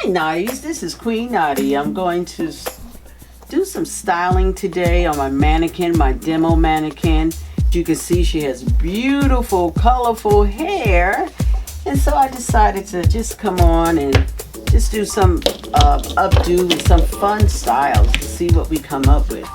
Nice, this is Queen Knotti. I'm going to do some styling today on my mannequin, my demo mannequin. You can see she has beautiful, colorful hair. And so I decided to just come on and just do some updo with some fun styles to see what we come up with.